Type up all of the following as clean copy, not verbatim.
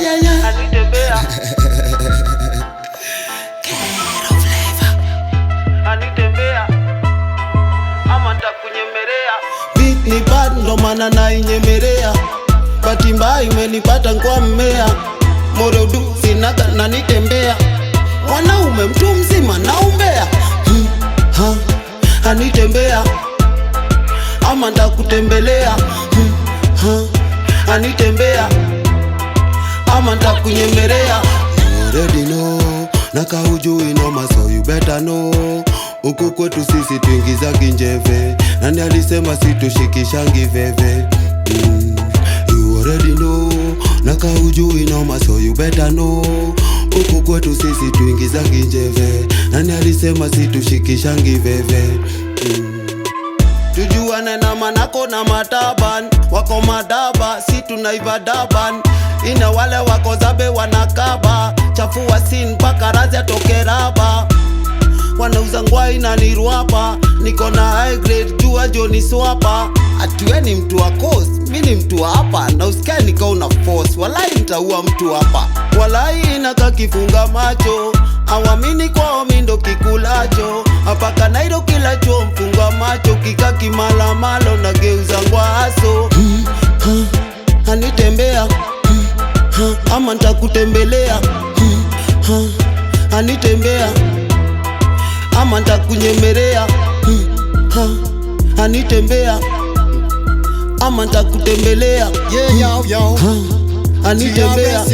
anitembea Kero flavor anitembea ama nitakunyemelea. Beat ni bad ndo maana nainyemelea, bahati mbaya imenipata kwa mmea. Morodu sinaka na nitembea, mwanaume mtu mzima naumbea. Anitembea ama nitakutembelea. Anitembea ama nitakunyemelea. You already know, naka hujui noma so you better know. Huku kwetu sisi tuingiza njeve, nani alisema situshikishangi veve? You already know, naka hujui noma so you better know. Huku kwetu sisi tuingiza njeve, nani alisema situshikishangi veve? Tujuane na manako na mataban, wako madaba, si tunaiva daban. Ina wale wako zabe wanakaba, chafua sin paka razi atoke raba. Wanauza ngwai na niruapa, niko na high grade jua joni swapa. Atiwe ni mtu wa coast, mini mtu wa hapa, na usikia nika una force. Walai nitaua mtu hapa, walai inaka kifunga macho. Awamini kwao mindo kikulacho, apaka nairo kilacho mfunga macho. Kika kimala malo na geuza ngwaso. Anitembea ama nitakutembelea. Anitembea ama nitakunyemelea. Anitembea ama nitakutembelea. Anitembea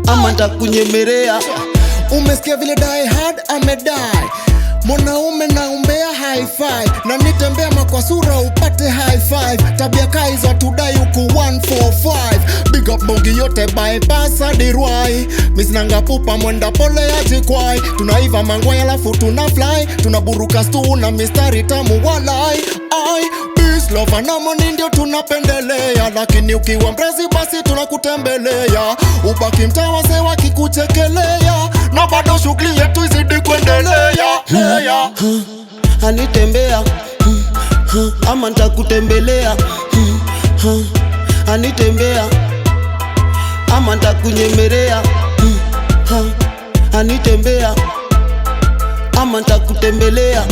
ama nitakunyemelea. Umesikia vile die hard amedai, mwanaume naumbea high five, na nitembea makwa sura upate high five. Tabia kaizo tudai uku 145, big up bogi yote bypass hadi Ruai. Misinanga pupa mwenda pole ya jikwai, tunaiva mangwai alafu tuna fly. Tunaburuka stu na mistari tamu walai. Peace love na money ndio tunapendelea, lakini ukiwa mrezi basi tunakutembelea. Ubaki mtaa wazee wakikuchekelea, na bado shughuli yetu izidi kuendelea. Anitembea ama nitakutembelea. Anitembea ama nitakunyemelea. Anitembea ama nitakutembelea.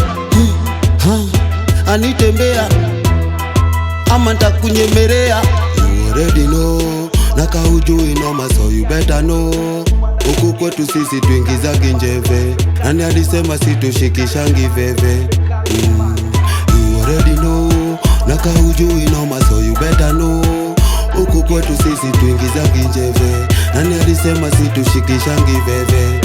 Anitembea ama nitakunyemelea. You already know, naka hujui noma so you better know. Huku kwetu sisi tuingiza njeve, nani alisema situshikishangi veve? You already know, naka hujui noma so you better know. Huku kwetu sisi tuingiza njeve, nani alisema situshikishangi veve?